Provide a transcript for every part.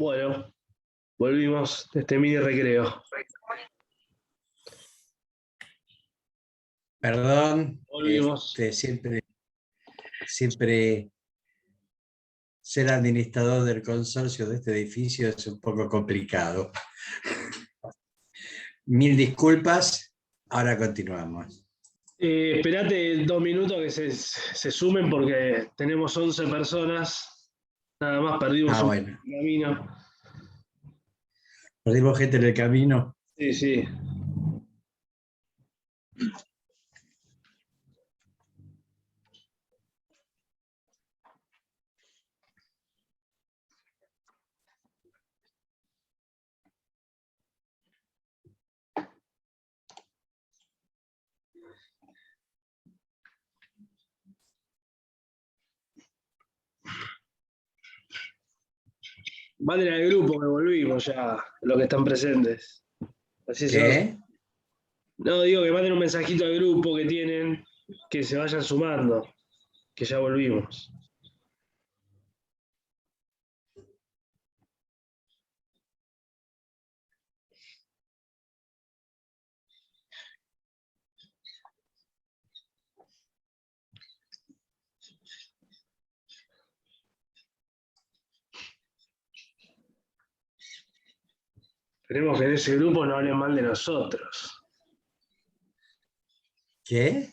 Bueno, volvimos de este mini recreo. Perdón, Volvimos. siempre ser administrador del consorcio de este edificio es un poco complicado. Mil disculpas, ahora continuamos. Esperate 2 minutos que se sumen porque tenemos 11 personas. Nada más perdimos un Bueno. camino. Perdimos gente en el camino. Sí, sí. Manden al grupo que volvimos ya, los que están presentes. Así ¿Qué? No, digo que manden un mensajito al grupo que tienen, que se vayan sumando, que ya volvimos. Esperemos que en ese grupo no hablen mal de nosotros. ¿Qué?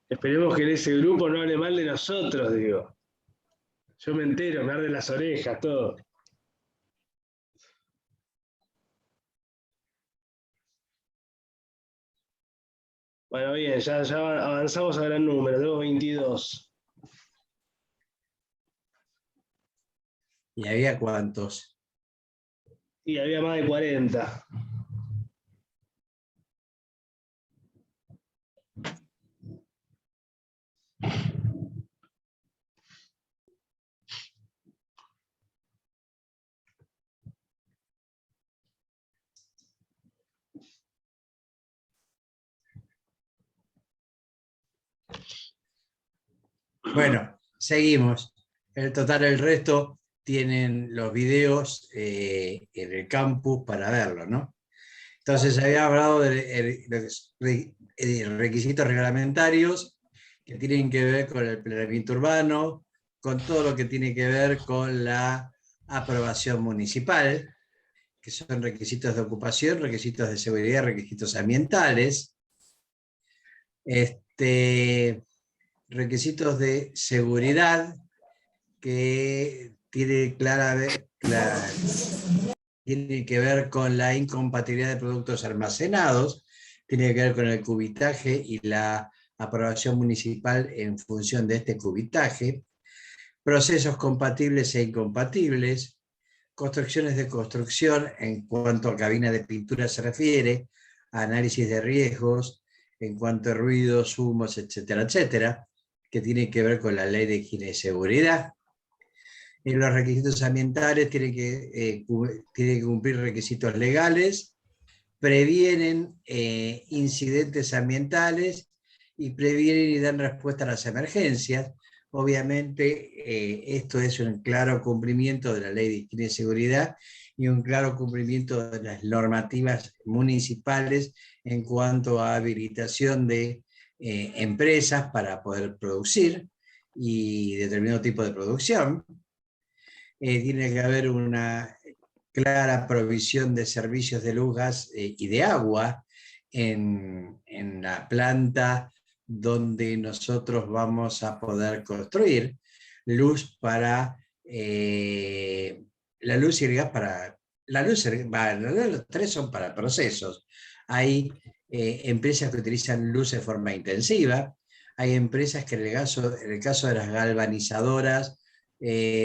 Esperemos que en ese grupo no hable mal de nosotros, digo. Yo me entero, me arden las orejas, todo. Bueno, bien, ya avanzamos a gran número, tengo 22. ¿Y había cuántos? Y había más de 40. Bueno, seguimos. El total, el resto tienen los videos en el campus para verlo, ¿no? Entonces había hablado de los requisitos reglamentarios que tienen que ver con el planeamiento urbano, con todo lo que tiene que ver con la aprobación municipal, que son requisitos de ocupación, requisitos de seguridad, requisitos ambientales, requisitos de seguridad que tiene que ver con la incompatibilidad de productos almacenados, tiene que ver con el cubitaje y la aprobación municipal en función de este cubitaje, procesos compatibles e incompatibles, construcciones de construcción en cuanto a cabina de pintura se refiere, análisis de riesgos, en cuanto a ruidos, humos, etcétera, etcétera, que tiene que ver con la ley de higiene y seguridad. En los requisitos ambientales tienen que cumplir requisitos legales, previenen incidentes ambientales y previenen y dan respuesta a las emergencias. Obviamente, esto es un claro cumplimiento de la ley de higiene y seguridad y un claro cumplimiento de las normativas municipales en cuanto a habilitación de empresas para poder producir y determinado tipo de producción. Tiene que haber una clara provisión de servicios de luz, gas y de agua en la planta donde nosotros vamos a poder construir. Luz para la luz y el gas para los tres son para procesos. Hay empresas que utilizan luz de forma intensiva, hay empresas que en el caso de las galvanizadoras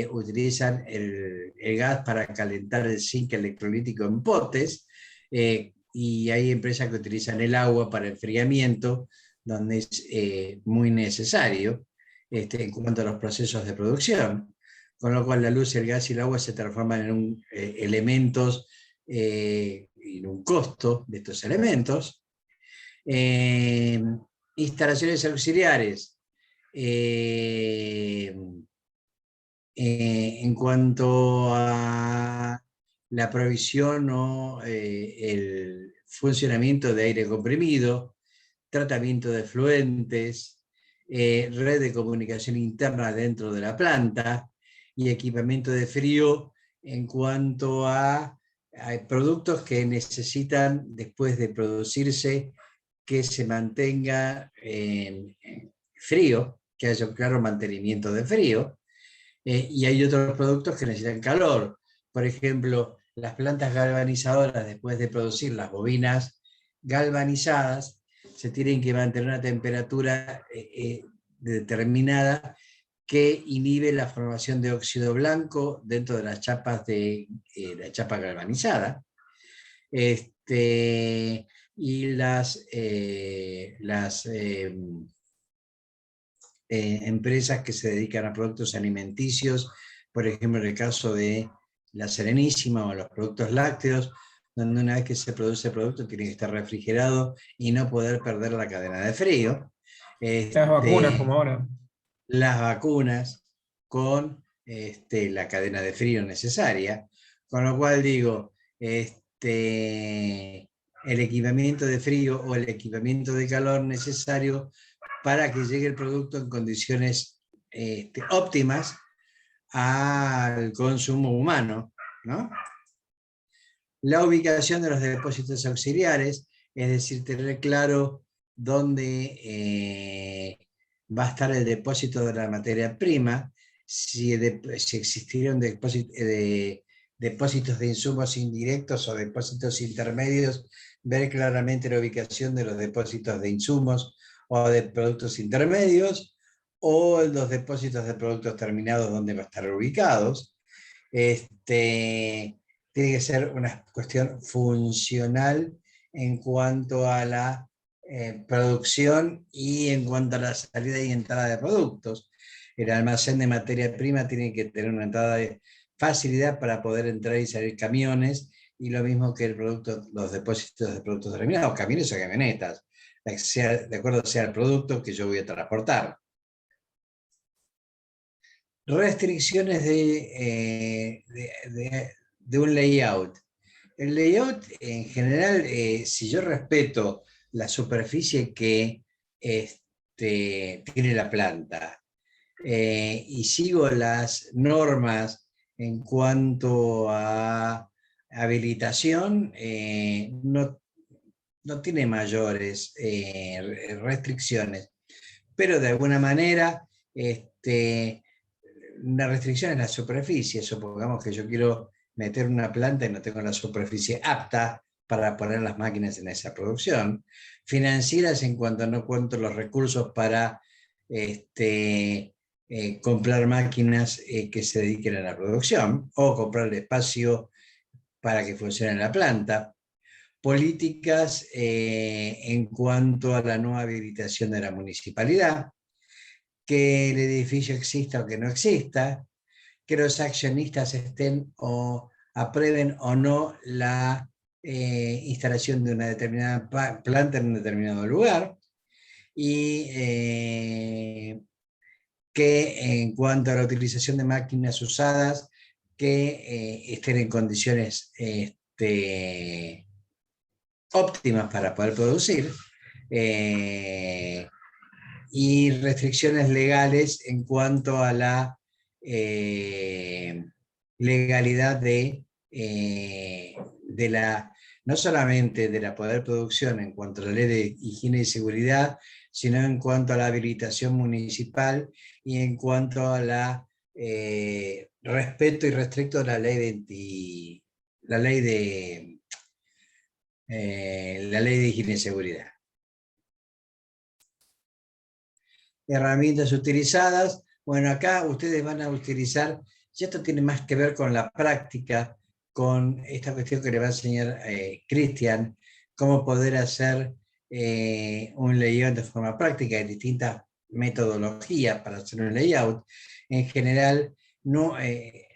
utilizan el gas para calentar el zinc electrolítico en potes, y hay empresas que utilizan el agua para enfriamiento, donde es muy necesario en cuanto a los procesos de producción, con lo cual la luz, el gas y el agua se transforman en elementos en un costo de estos elementos. Instalaciones auxiliares. En cuanto a la provisión o el funcionamiento de aire comprimido, tratamiento de efluentes, red de comunicación interna dentro de la planta y equipamiento de frío en cuanto a productos que necesitan, después de producirse, que se mantenga en frío, que haya un claro mantenimiento de frío, y hay otros productos que necesitan calor. Por ejemplo, las plantas galvanizadoras, después de producir las bobinas galvanizadas, se tienen que mantener una temperatura determinada que inhibe la formación de óxido blanco dentro de las chapas de la chapa galvanizada. Y las empresas que se dedican a productos alimenticios, por ejemplo, en el caso de la Serenísima o los productos lácteos, donde una vez que se produce el producto tiene que estar refrigerado y no poder perder la cadena de frío. Las vacunas, como ahora. Las vacunas con la cadena de frío necesaria, con lo cual digo, el equipamiento de frío o el equipamiento de calor necesario para que llegue el producto en condiciones óptimas al consumo humano, ¿no? La ubicación de los depósitos auxiliares, es decir, tener claro dónde va a estar el depósito de la materia prima, si existieron depósitos de insumos indirectos o depósitos intermedios, ver claramente la ubicación de los depósitos de insumos o de productos intermedios, o los depósitos de productos terminados donde va a estar ubicados. Tiene que ser una cuestión funcional en cuanto a la producción y en cuanto a la salida y entrada de productos. El almacén de materia prima tiene que tener una entrada de facilidad para poder entrar y salir camiones, y lo mismo que los depósitos de productos terminados, camiones o camionetas, de acuerdo sea el producto que yo voy a transportar. Restricciones de un layout. El layout, en general, si yo respeto la superficie que tiene la planta y sigo las normas en cuanto a habilitación, no tiene mayores restricciones, pero de alguna manera una restricción es la superficie. Supongamos que yo quiero meter una planta y no tengo la superficie apta para poner las máquinas en esa producción. Financieras, en cuanto no cuento los recursos para comprar máquinas que se dediquen a la producción, o comprar el espacio para que funcione la planta. Políticas en cuanto a la no habilitación de la municipalidad, que el edificio exista o que no exista, que los accionistas estén o aprueben o no la instalación de una determinada planta en un determinado lugar, y que en cuanto a la utilización de máquinas usadas, que estén en condiciones óptimas para poder producir, y restricciones legales en cuanto a la legalidad no solamente de la poder producción en cuanto a la ley de higiene y seguridad, sino en cuanto a la habilitación municipal y en cuanto a la respeto y restricto de la ley de higiene y seguridad. Herramientas utilizadas. Bueno, acá ustedes van a utilizar, y esto tiene más que ver con la práctica, con esta cuestión que le va a enseñar Cristian, cómo poder hacer un layout de forma práctica. Hay distintas metodologías para hacer un layout. En general, no,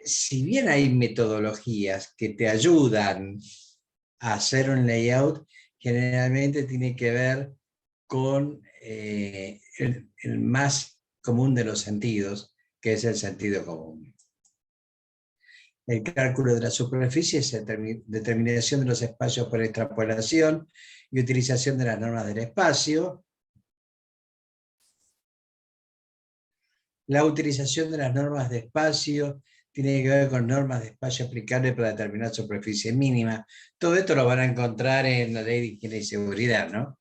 si bien hay metodologías que te ayudan a hacer un layout, generalmente tiene que ver con el más común de los sentidos, que es el sentido común. el cálculo de la superficie, determinación de los espacios por extrapolación y utilización de las normas del espacio. La utilización de las normas de espacio tiene que ver con normas de espacio aplicables para determinar superficie mínima. Todo esto lo van a encontrar en la ley de higiene y seguridad, ¿no?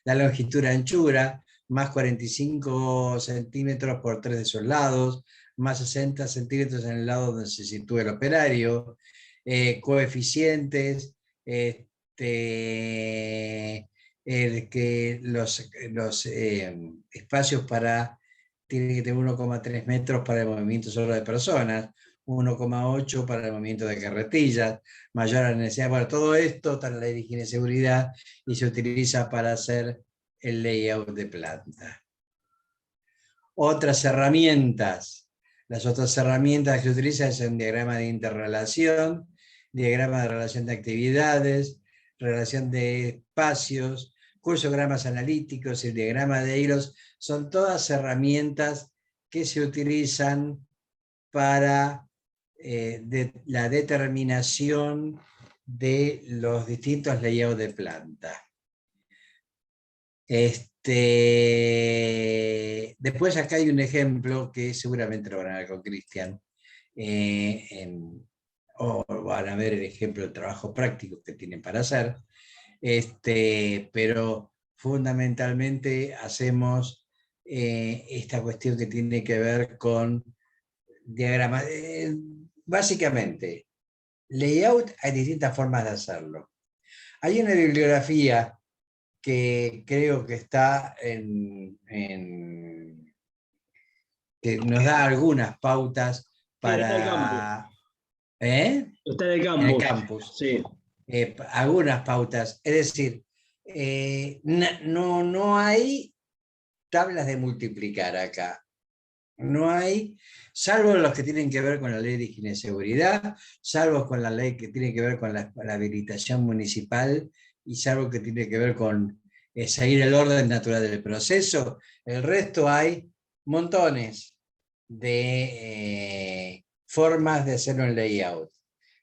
La longitud anchura, más 45 centímetros por 3 de sus lados, más 60 centímetros en el lado donde se sitúa el operario, coeficientes, que los espacios para, tiene que tener 1,3 metros para el movimiento solo de personas, 1,8 para el movimiento de carretillas, mayor a la necesidad. Bueno, todo esto está en la ley de higiene y seguridad y se utiliza para hacer el layout de planta. Otras herramientas. Las otras herramientas que se utilizan son diagrama de interrelación, diagrama de relación de actividades, relación de espacios, cursogramas analíticos, el diagrama de hilos, son todas herramientas que se utilizan para la determinación de los distintos layouts de planta. Después acá hay un ejemplo que seguramente lo van a ver con Cristian, o van a ver el ejemplo de trabajos prácticos que tienen para hacer, pero fundamentalmente hacemos esta cuestión que tiene que ver con diagramas. Básicamente, layout hay distintas formas de hacerlo. Hay una bibliografía que creo que está que nos da algunas pautas para... Está en el campus. En el campus. Sí. Algunas pautas. Es decir, no hay tablas de multiplicar acá. No hay, salvo los que tienen que ver con la ley de higiene y seguridad, salvo con la ley que tiene que ver con la habilitación municipal, y salvo que tiene que ver con seguir el orden natural del proceso. El resto hay montones de formas de hacer un layout,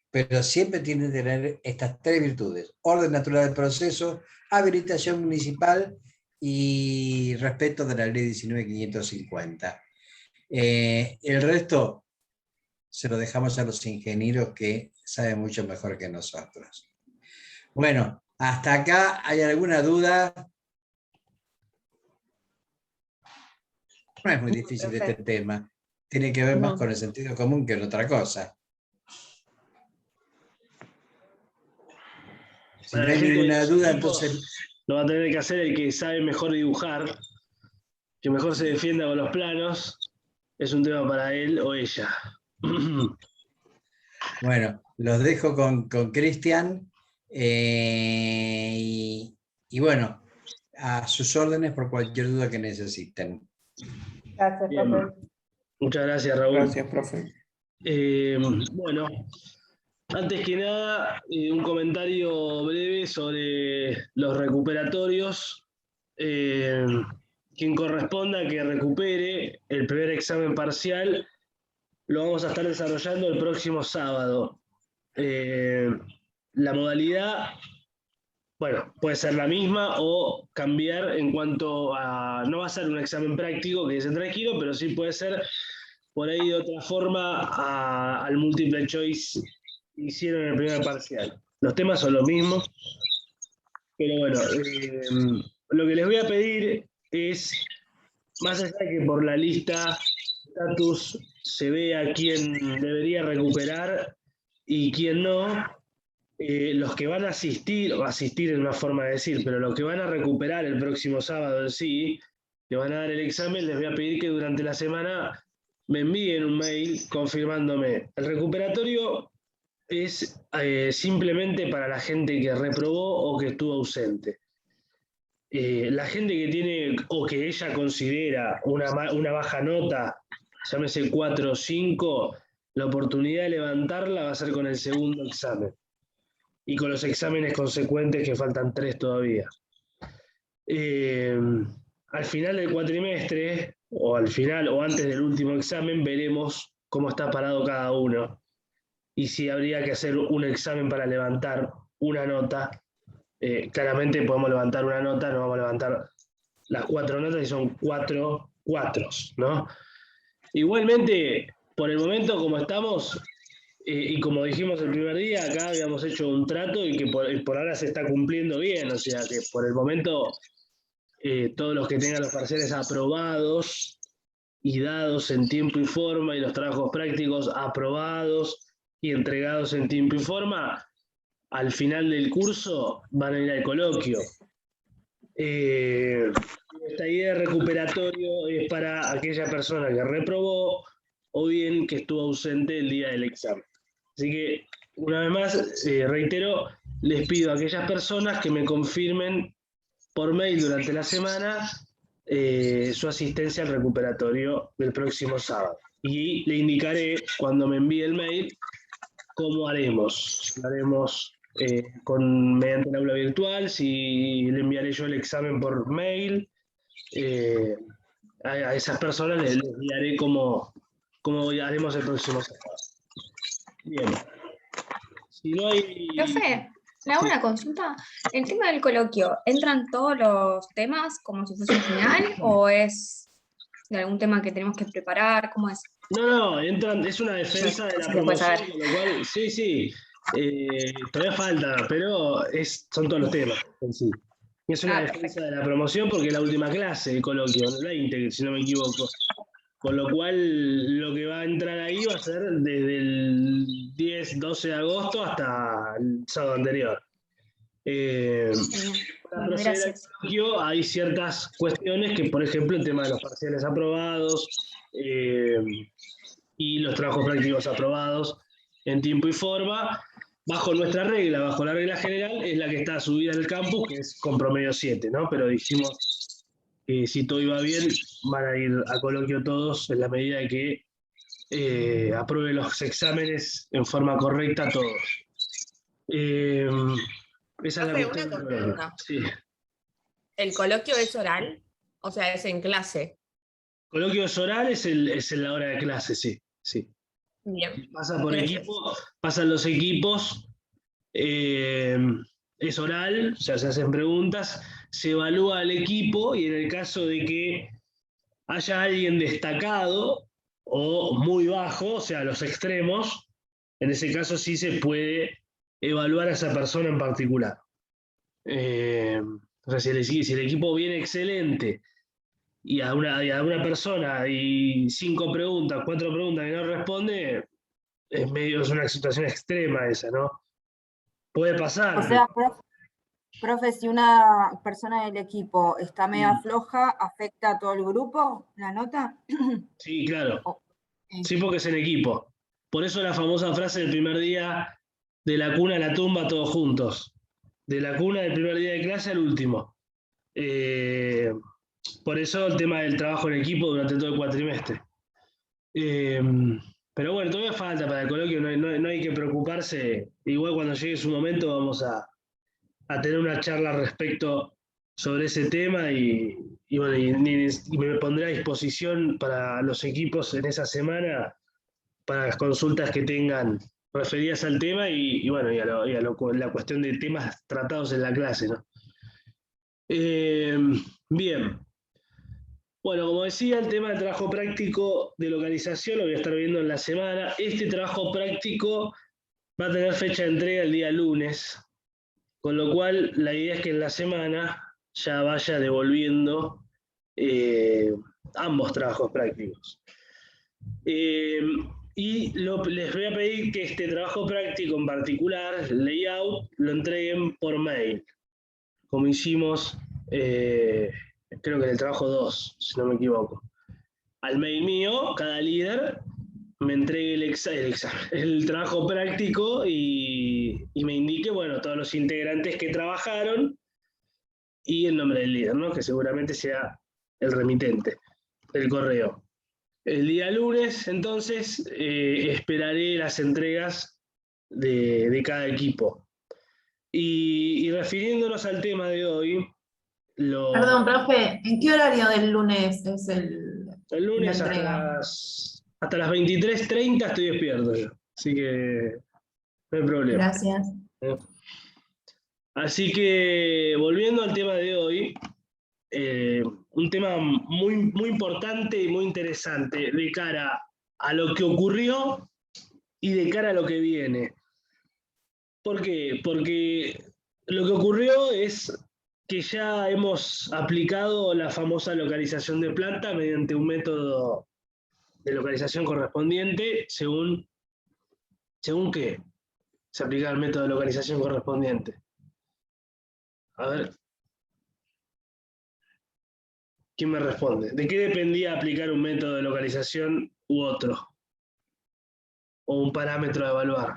pero siempre tiene que tener estas tres virtudes: orden natural del proceso, habilitación municipal y respeto de la ley 19.550. El resto se lo dejamos a los ingenieros que saben mucho mejor que nosotros. Bueno, hasta acá, ¿hay alguna duda? No es muy difícil este tema. Tiene que ver más con el sentido común que en otra cosa. Si no hay ninguna duda, entonces... Lo va a tener que hacer el que sabe mejor dibujar, que mejor se defienda con los planos. Es un tema para él o ella. Bueno, los dejo con Cristian. Y bueno, a sus órdenes por cualquier duda que necesiten. Gracias, Bien. profe. Muchas gracias, Raúl. Gracias, profe. Bueno, antes que nada, un comentario breve sobre los recuperatorios. Quien corresponda que recupere el primer examen parcial, lo vamos a estar desarrollando el próximo sábado. La modalidad, bueno, puede ser la misma o cambiar en cuanto a... No va a ser un examen práctico, que es tranquilo, pero sí puede ser por ahí de otra forma al multiple choice que hicieron en el primer parcial. Los temas son los mismos, pero bueno, lo que les voy a pedir es, más allá de que por la lista status se vea quién debería recuperar y quién no, los que van a asistir, o asistir es una forma de decir, pero los que van a recuperar el próximo sábado en sí, que van a dar el examen, les voy a pedir que durante la semana me envíen un mail confirmándome. El recuperatorio es simplemente para la gente que reprobó o que estuvo ausente. La gente que tiene o que ella considera una baja nota, llámese 4 o 5, la oportunidad de levantarla va a ser con el segundo examen y con los exámenes consecuentes que faltan 3 todavía. Al final del cuatrimestre, o al final o antes del último examen, veremos cómo está parado cada uno. y si habría que hacer un examen para levantar una nota. Claramente podemos levantar una nota, no vamos a levantar las 4 notas y son 4 cuatros, ¿no? Igualmente, por el momento como estamos, y como dijimos el primer día, acá habíamos hecho un trato y que por ahora se está cumpliendo bien, o sea que por el momento todos los que tengan los parciales aprobados y dados en tiempo y forma y los trabajos prácticos aprobados y entregados en tiempo y forma, al final del curso van a ir al coloquio. Esta idea de recuperatorio es para aquella persona que reprobó o bien que estuvo ausente el día del examen. Así que, una vez más, reitero, les pido a aquellas personas que me confirmen por mail durante la semana su asistencia al recuperatorio del próximo sábado. Y le indicaré cuando me envíe el mail cómo haremos. Lo haremos mediante el aula virtual, si le enviaré yo el examen por mail. A esas personas les guiaré cómo haremos el próximo sábado. Bien. Si no hay... Profe, le hago una consulta. ¿El tema del coloquio, entran todos los temas como si fuese un final o es de algún tema que tenemos que preparar? ¿Cómo es? No, entran, es una defensa de la promoción, con lo cual, sí, todavía falta, pero son todos los temas en sí. Es una defensa de la promoción porque es la última clase de coloquio, el 20, si no me equivoco. Con lo cual, lo que va a entrar ahí va a ser desde el 10, 12 de agosto hasta el sábado anterior. Para proceder al coloquio hay ciertas cuestiones que, por ejemplo, el tema de los parciales aprobados y los trabajos prácticos aprobados en tiempo y forma, bajo nuestra regla, bajo la regla general, es la que está subida en el campus, que es con promedio 7, ¿no? Pero dijimos que si todo iba bien, van a ir a coloquio todos en la medida de que aprueben los exámenes en forma correcta todos. Esa es la cuestión del coloquio. Sí. ¿El coloquio es oral? O sea, es en clase. Coloquio es oral, es en la hora de clase, sí. Bien. Pasa por equipo, pasan los equipos, es oral, o sea, se hacen preguntas, se evalúa al equipo y en el caso de que haya alguien destacado o muy bajo, o sea, los extremos, en ese caso sí se puede evaluar a esa persona en particular. O sea, si el equipo viene excelente y a una persona y 5 preguntas, 4 preguntas que no responde, es una situación extrema esa, ¿no? Puede pasar. O sea, profe, si una persona del equipo está media floja, ¿afecta a todo el grupo la nota? Sí, claro. Sí, porque es en equipo. Por eso la famosa frase del primer día, de la cuna a la tumba todos juntos. De la cuna del primer día de clase al último. Por eso el tema del trabajo en equipo durante todo el cuatrimestre. Pero bueno, todavía falta para el coloquio, no hay que preocuparse. Igual cuando llegue su momento vamos a tener una charla respecto sobre ese tema y me pondré a disposición para los equipos en esa semana para las consultas que tengan referidas al tema y la cuestión de temas tratados en la clase, ¿no? Bien. Bueno, como decía, el tema del trabajo práctico de localización lo voy a estar viendo en la semana. Este trabajo práctico va a tener fecha de entrega el día lunes, con lo cual la idea es que en la semana ya vaya devolviendo ambos trabajos prácticos. Y les voy a pedir que este trabajo práctico en particular, layout, lo entreguen por mail, como hicimos, creo que en el trabajo 2, si no me equivoco. Al mail mío, cada líder me entregue el trabajo práctico y me indique, bueno, todos los integrantes que trabajaron y el nombre del líder, ¿no? Que seguramente sea el remitente del correo. El día lunes, entonces, esperaré las entregas de cada equipo. Y refiriéndonos al tema de hoy... Perdón, profe, ¿en qué horario del lunes es el lunes hasta las 23:30 estoy despierto yo. Así que no hay problema. Gracias. Así que, volviendo al tema de hoy, un tema muy, muy importante y muy interesante de cara a lo que ocurrió y de cara a lo que viene. ¿Por qué? Porque lo que ocurrió es que ya hemos aplicado la famosa localización de planta mediante un método de localización correspondiente según qué se aplica el método de localización correspondiente. A ver, ¿quién me responde? ¿De qué dependía aplicar un método de localización u otro? O un parámetro a evaluar.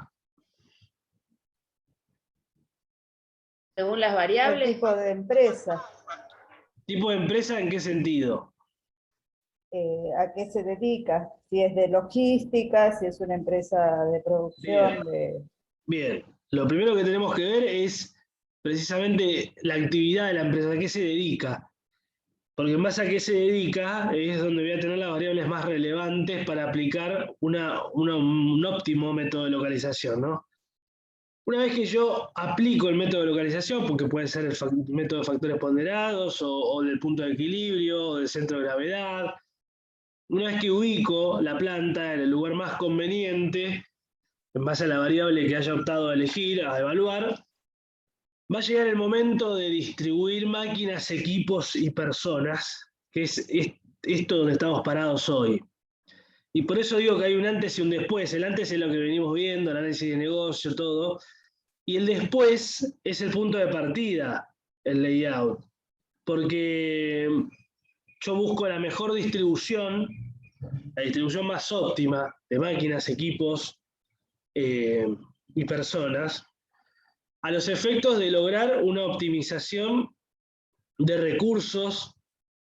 Según las El variables, tipo de empresa, ¿Tipo de empresa en qué sentido? a qué se dedica, si es de logística, si es una empresa de producción, Bien, lo primero que tenemos que ver es precisamente la actividad de la empresa, a qué se dedica. Porque en base a qué se dedica es donde voy a tener las variables más relevantes para aplicar un óptimo método de localización, ¿no? Una vez que yo aplico el método de localización, porque puede ser el método de factores ponderados o del punto de equilibrio o del centro de gravedad, una vez que ubico la planta en el lugar más conveniente, en base a la variable que haya optado a elegir, a evaluar, va a llegar el momento de distribuir máquinas, equipos y personas, que es esto donde estamos parados hoy. Y por eso digo que hay un antes y un después. El antes es lo que venimos viendo, el análisis de negocio, todo. Y el después es el punto de partida, el layout. Porque yo busco la mejor distribución, la distribución más óptima de máquinas, equipos y personas, a los efectos de lograr una optimización de recursos,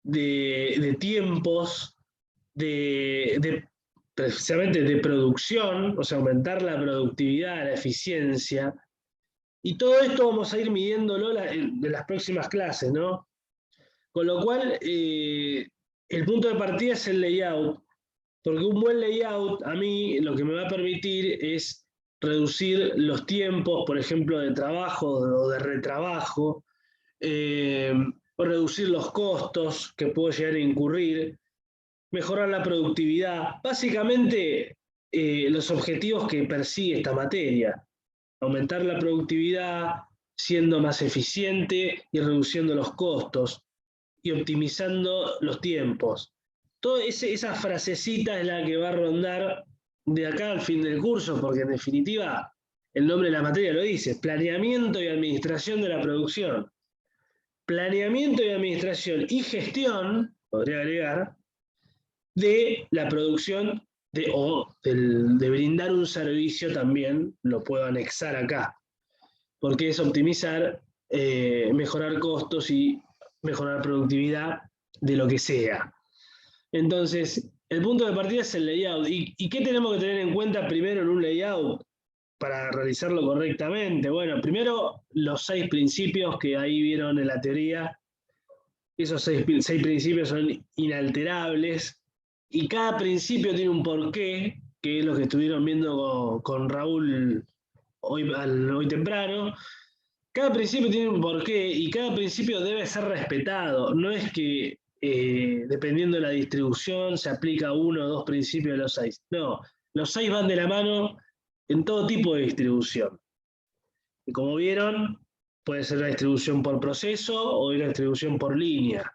de tiempos, precisamente de producción, o sea, aumentar la productividad, la eficiencia. Y todo esto vamos a ir midiéndolo en las próximas clases, ¿no? Con lo cual, el punto de partida es el layout, porque un buen layout a mí lo que me va a permitir es reducir los tiempos, por ejemplo, de trabajo o de retrabajo, o reducir los costos que puedo llegar a incurrir, mejorar la productividad. Básicamente, los objetivos que persigue esta materia: aumentar la productividad, siendo más eficiente y reduciendo los costos y optimizando los tiempos. Toda esa frasecita es la que va a rondar de acá al fin del curso, porque en definitiva el nombre de la materia lo dice: planeamiento y administración de la producción. Planeamiento y administración y gestión, podría agregar, de la producción de brindar un servicio también, lo puedo anexar acá, porque es optimizar, mejorar costos y mejorar productividad de lo que sea. Entonces, el punto de partida es el layout. ¿Y qué tenemos que tener en cuenta primero en un layout para realizarlo correctamente? Bueno, primero los 6 principios que ahí vieron en la teoría. Esos 6 principios son inalterables y cada principio tiene un porqué, que es lo que estuvieron viendo con Raúl hoy temprano. Cada principio tiene un porqué y cada principio debe ser respetado. No es que dependiendo de la distribución se aplica 1 o 2 principios de los 6. No, los 6 van de la mano en todo tipo de distribución. Y como vieron, puede ser una distribución por proceso o una distribución por línea.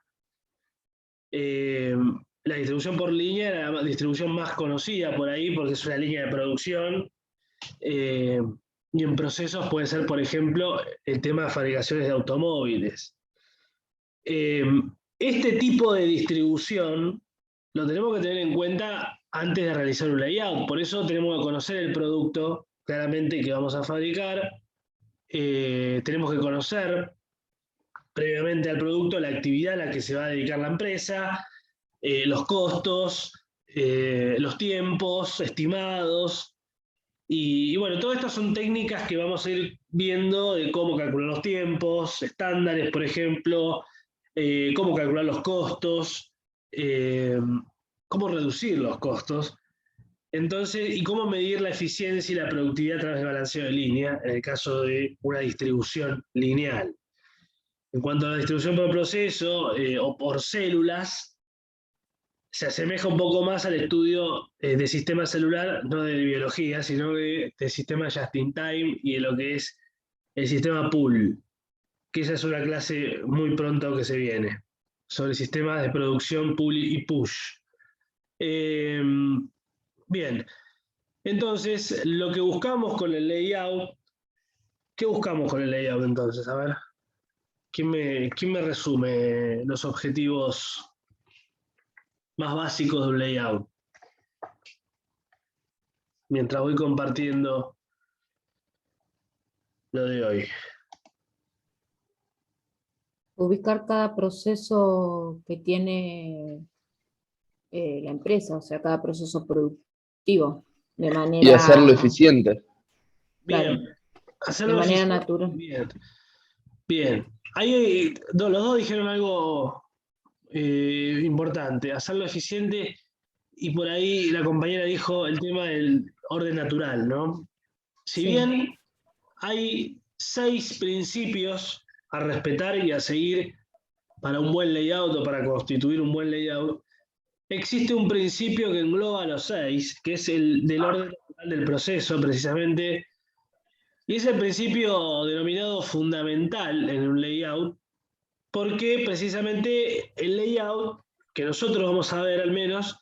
La distribución por línea era la distribución más conocida por ahí porque es una línea de producción. Y en procesos puede ser, por ejemplo, el tema de fabricaciones de automóviles. Este tipo de distribución lo tenemos que tener en cuenta antes de realizar un layout. Por eso tenemos que conocer el producto claramente que vamos a fabricar. Tenemos que conocer previamente al producto la actividad a la que se va a dedicar la empresa, los costos, los tiempos estimados. Y bueno, todas estas son técnicas que vamos a ir viendo de cómo calcular los tiempos, estándares, por ejemplo, cómo calcular los costos, cómo reducir los costos. Entonces, ¿y cómo medir la eficiencia y la productividad a través del balanceo de línea en el caso de una distribución lineal? En cuanto a la distribución por proceso o por células, se asemeja un poco más al estudio de sistema celular, no de biología, sino de sistema just in time y de lo que es el sistema pool, que esa es una clase muy pronto que se viene, sobre sistemas de producción pull y push. Bien, entonces lo que buscamos con el layout, ¿qué buscamos con el layout entonces? A ver, ¿quién me resume los objetivos más básicos de un layout? Mientras voy compartiendo lo de hoy. Ubicar cada proceso que tiene la empresa, o sea, cada proceso productivo, de manera... Y hacerlo eficiente. Claro, Bien, hacerlo de manera eficiente. natural. Bien, bien. Ahí los dos dijeron algo importante, hacerlo eficiente, y por ahí la compañera dijo el tema del orden natural, ¿no? Si Sí. bien hay 6 principios a respetar y a seguir para un buen layout o para constituir un buen layout, existe un principio que engloba a los 6, que es el del orden natural del proceso, precisamente, y es el principio denominado fundamental en un layout, porque precisamente el layout, que nosotros vamos a ver al menos,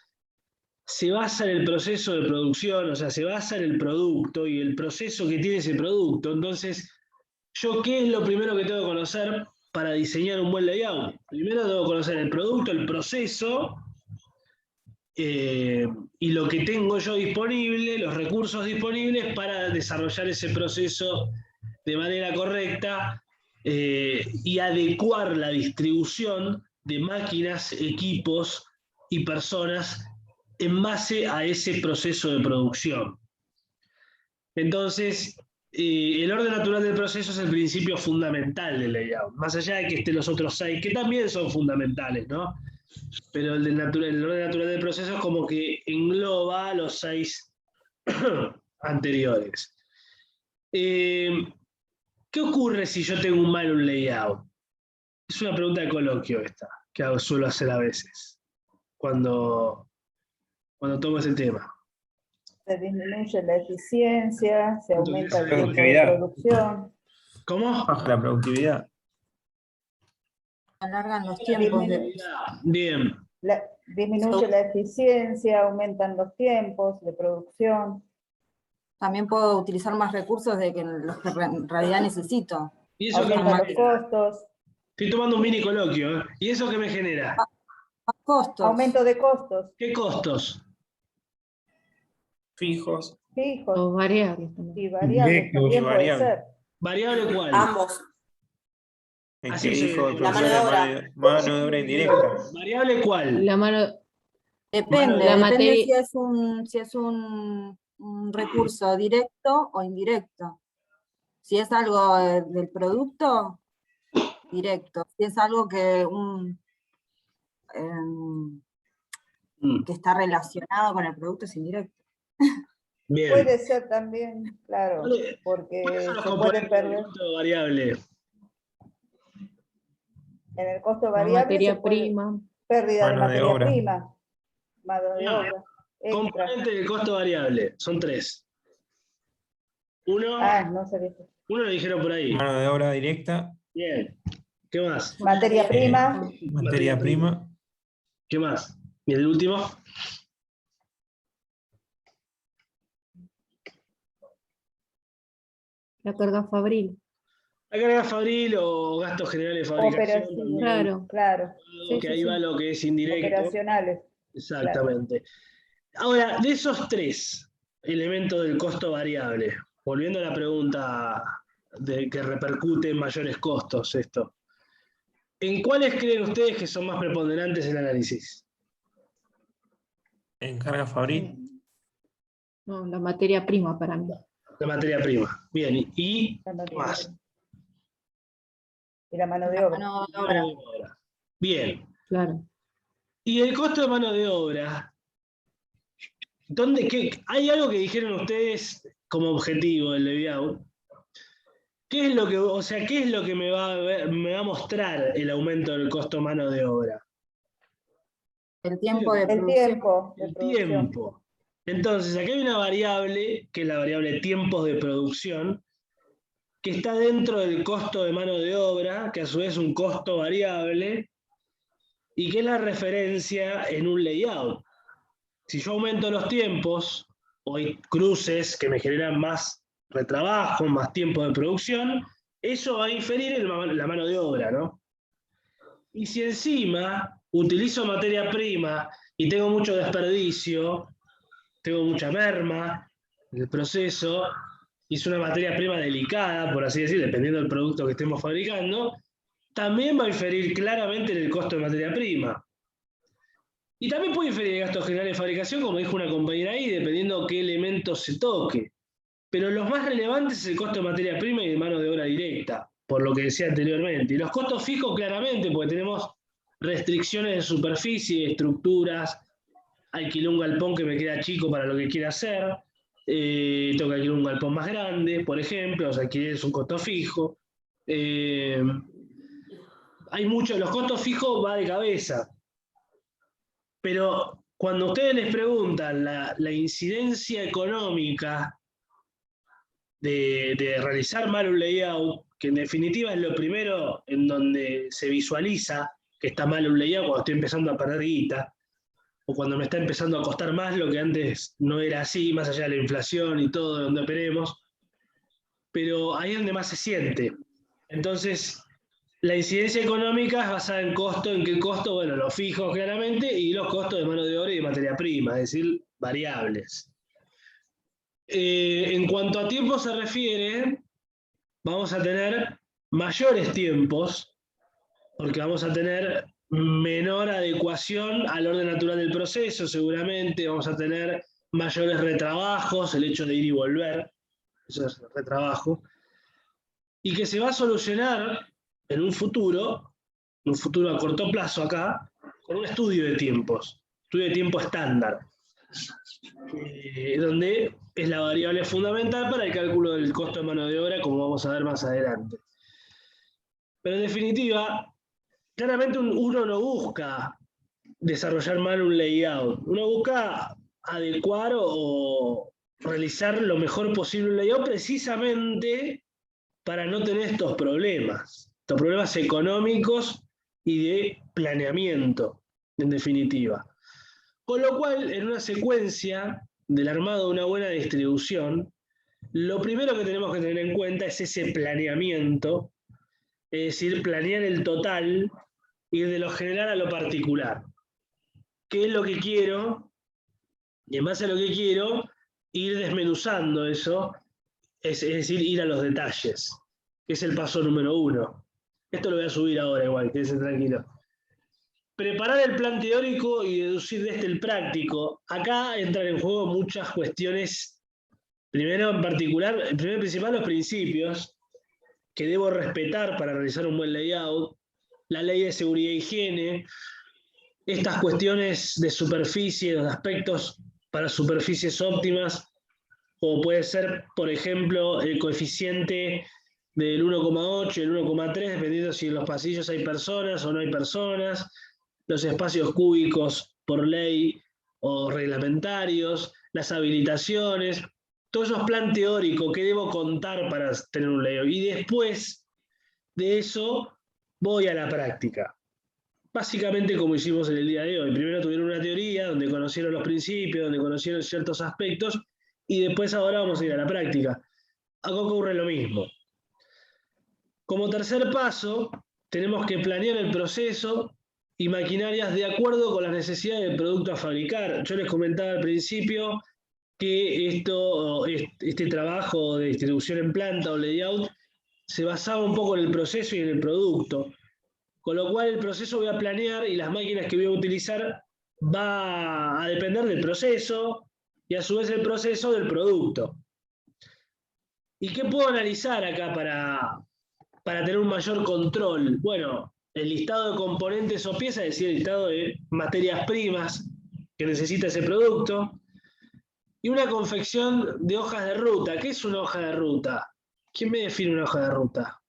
se basa en el proceso de producción, o sea, se basa en el producto y el proceso que tiene ese producto. Entonces, ¿yo qué es lo primero que tengo que conocer para diseñar un buen layout? Primero tengo que conocer el producto, el proceso, y lo que tengo yo disponible, los recursos disponibles para desarrollar ese proceso de manera correcta y adecuar la distribución de máquinas, equipos y personas en base a ese proceso de producción. Entonces, el orden natural del proceso es el principio fundamental del layout, más allá de que estén los otros 6, que también son fundamentales, ¿no? Pero el orden natural del proceso es como que engloba los 6 anteriores. ¿Qué ocurre si yo tengo un mal un layout? Es una pregunta de coloquio esta, que suelo hacer a veces, cuando tomo ese tema. Se disminuye la eficiencia, se aumenta el tiempo de Productividad. producción. ¿Cómo? Baja la productividad. Alargan los tiempos de... Bien. Disminuye la eficiencia, aumentan los tiempos de producción. También puedo utilizar más recursos de que los que en realidad necesito. ¿Y eso qué me Aumentan los genera? costos. Estoy tomando un mini coloquio, ¿eh? ¿Y eso qué me genera? Más costos. Aumento de costos ¿Qué costos? Fijos. fijos O variables también. y variables Directos también y puede variables. ser. ¿Variable cuál? Ambos. El Así que se- dijo el la profesor mano de obra. de mano de obra indirecta. ¿Variable cuál? La mano, Depende, La depende materia- si es un recurso directo o indirecto. Si es algo del producto, directo. Si es algo que que está relacionado con el producto, es indirecto. Bien. Puede ser también, claro, ¿Cuáles porque son los se puede componentes del perder. costo variable? En el costo la variable materia se puede prima. pérdida de Mano de materia obra. prima, mano de obra, extra. Componentes del costo variable, son 3. Uno No sabía. lo dijeron por ahí. Mano de obra directa. Bien. ¿Qué más? Materia prima, Materia prima. ¿Qué más? ¿Y el último? La carga fabril. La carga fabril o gastos generales de fabricación. operación, También, Claro. claro, que ahí va lo que es indirecto. operacionales. Exactamente. Ahora, de esos 3 elementos del costo variable, volviendo a la pregunta de que repercute en mayores costos esto, ¿en cuáles creen ustedes que son más preponderantes en el análisis? En carga fabril. No, la materia prima para mí. La materia prima. Bien, ¿y La qué materia más? prima. Y la mano de La obra. mano de Mano obra. de obra. Bien. Claro. Y el costo de mano de obra, hay algo que dijeron ustedes como objetivo del layout. ¿Qué es lo que me va a mostrar el aumento del costo mano de obra? El tiempo de El producción. tiempo de El producción. tiempo. Entonces, aquí hay una variable, que es la variable tiempos de producción, que está dentro del costo de mano de obra, que a su vez es un costo variable, y que es la referencia en un layout. Si yo aumento los tiempos, o hay cruces que me generan más retrabajo, más tiempo de producción, eso va a inferir en la mano de obra, ¿no? Y si encima utilizo materia prima y tengo mucho desperdicio, tengo mucha merma en el proceso, y es una materia prima delicada, por así decir, dependiendo del producto que estemos fabricando, también va a inferir claramente en el costo de materia prima. Y también puede inferir en gastos generales de fabricación, como dijo una compañera ahí, dependiendo qué elementos se toque. Pero los más relevantes es el costo de materia prima y de mano de obra directa, por lo que decía anteriormente. Y los costos fijos claramente, porque tenemos restricciones de superficie, estructuras, alquilé un galpón que me queda chico para lo que quiera hacer, tengo que alquilar un galpón más grande, por ejemplo, o sea, alquiler es un costo fijo. Hay muchos, los costos fijos va de cabeza. Pero cuando ustedes les preguntan la incidencia económica de realizar mal un layout, que en definitiva es lo primero en donde se visualiza que está mal un layout cuando estoy empezando a perder guita, o cuando me está empezando a costar más lo que antes no era así, más allá de la inflación y todo, de donde operemos, pero ahí es donde más se siente. Entonces, la incidencia económica es basada en costo, ¿en qué costo? Bueno, los fijos claramente, y los costos de mano de obra y de materia prima, es decir, variables. En cuanto a tiempo se refiere, vamos a tener mayores tiempos, porque vamos a tener menor adecuación al orden natural del proceso, seguramente, vamos a tener mayores retrabajos, el hecho de ir y volver, eso es retrabajo, y que se va a solucionar en un futuro a corto plazo acá, con un estudio de tiempo estándar, donde es la variable fundamental para el cálculo del costo de mano de obra, como vamos a ver más adelante. Pero en definitiva, claramente uno no busca desarrollar mal un layout, uno busca adecuar o realizar lo mejor posible un layout precisamente para no tener estos problemas económicos y de planeamiento, en definitiva. Con lo cual, en una secuencia del armado de una buena distribución, lo primero que tenemos que tener en cuenta es ese planeamiento, es decir, planear el total, ir de lo general a lo particular. ¿Qué es lo que quiero? Y en base a lo que quiero, ir desmenuzando eso, es decir, ir a los detalles, que es el paso número 1. Esto lo voy a subir ahora igual, quédense tranquilos. Preparar el plan teórico y deducir de este el práctico. Acá entran en juego muchas cuestiones. Primero, en particular, primero y principal, los principios que debo respetar para realizar un buen layout, la ley de seguridad e higiene, estas cuestiones de superficie, los aspectos para superficies óptimas, como puede ser, por ejemplo, el coeficiente del 1,8 y el 1,3, dependiendo si en los pasillos hay personas o no hay personas, los espacios cúbicos por ley o reglamentarios, las habilitaciones, todo eso es plan teórico que debo contar para tener un layout. Y después de eso voy a la práctica. Básicamente como hicimos en el día de hoy. Primero tuvieron una teoría donde conocieron los principios, donde conocieron ciertos aspectos, y después ahora vamos a ir a la práctica. Acá ocurre lo mismo. Como tercer paso, tenemos que planear el proceso y maquinarias de acuerdo con las necesidades del producto a fabricar. Yo les comentaba al principio que este trabajo de distribución en planta o layout se basaba un poco en el proceso y en el producto. Con lo cual el proceso voy a planear y las máquinas que voy a utilizar va a depender del proceso y a su vez el proceso del producto. ¿Y qué puedo analizar acá para tener un mayor control? Bueno, el listado de componentes o piezas, es decir, el listado de materias primas que necesita ese producto, Y una confección de hojas de ruta. ¿Qué es una hoja de ruta? ¿Quién me define una hoja de ruta?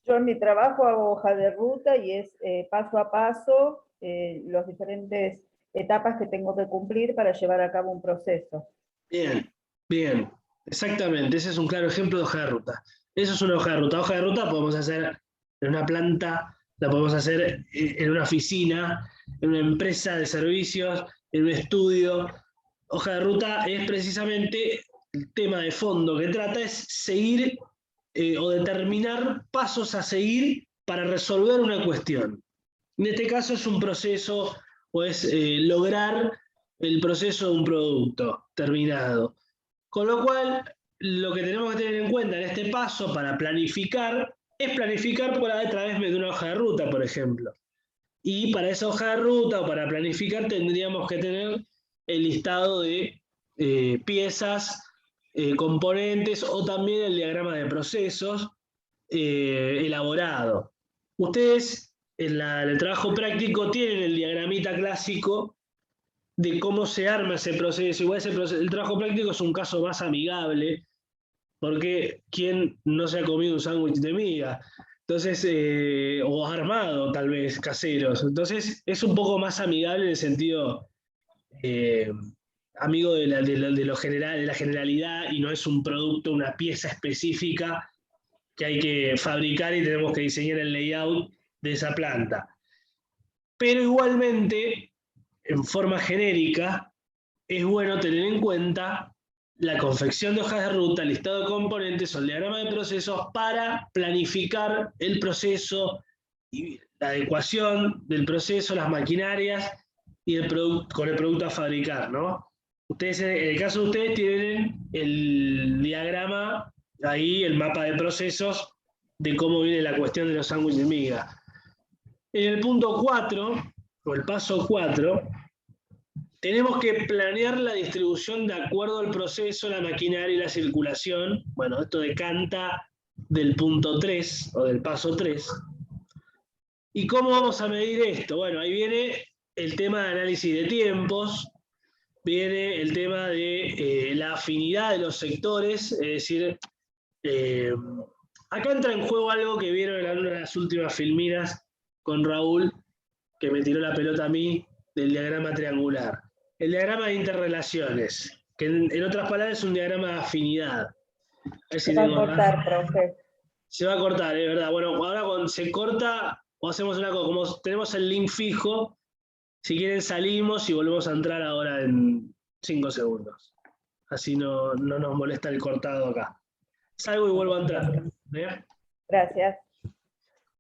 Yo en mi trabajo hago hoja de ruta y es paso a paso las diferentes etapas que tengo que cumplir para llevar a cabo un proceso. Bien, bien. Exactamente. Ese es un claro ejemplo de hoja de ruta. Eso es una hoja de ruta. Hoja de ruta podemos hacer en una planta, la podemos hacer en una oficina, en una empresa de servicios, en un estudio. Hoja de ruta es precisamente el tema de fondo que trata es seguir o determinar pasos a seguir para resolver una cuestión. En este caso es un proceso o es lograr el proceso de un producto terminado. Con lo cual, lo que tenemos que tener en cuenta en este paso para planificar es planificar a través de una hoja de ruta, por ejemplo. Y para esa hoja de ruta o para planificar tendríamos que tener el listado de piezas, componentes o también el diagrama de procesos elaborado. Ustedes en el trabajo práctico tienen el diagramita clásico de cómo se arma ese proceso. Igual el trabajo práctico es un caso más amigable, porque ¿quién no se ha comido un sándwich de miga? Entonces, o armado tal vez, caseros. Entonces, es un poco más amigable en el sentido amigo de lo general, de la generalidad, y no es un producto, una pieza específica que hay que fabricar y tenemos que diseñar el layout de esa planta. Pero igualmente, en forma genérica, es bueno tener en cuenta la confección de hojas de ruta, el listado de componentes o el diagrama de procesos para planificar el proceso y la adecuación del proceso, las maquinarias y con el producto a fabricar, ¿no? Ustedes, en el caso de ustedes, tienen el diagrama, ahí el mapa de procesos de cómo viene la cuestión de los sándwiches de miga. En el punto 4, o el paso 4, tenemos que planear la distribución de acuerdo al proceso, la maquinaria y la circulación. Bueno, esto decanta del punto 3 o del paso 3. ¿Y cómo vamos a medir esto? Bueno, ahí viene el tema de análisis de tiempos, viene el tema de la afinidad de los sectores, es decir, acá entra en juego algo que vieron en una de las últimas filminas con Raúl, que me tiró la pelota a mí, del diagrama triangular. El diagrama de interrelaciones, que en otras palabras es un diagrama de afinidad. Se va a cortar, profe. Se va a cortar, es verdad. Bueno, ahora cuando se corta, o hacemos una cosa, como tenemos el link fijo, si quieren salimos y volvemos a entrar ahora en 5 segundos. Así no nos molesta el cortado acá. Salgo y vuelvo a entrar. ¿Eh? Gracias.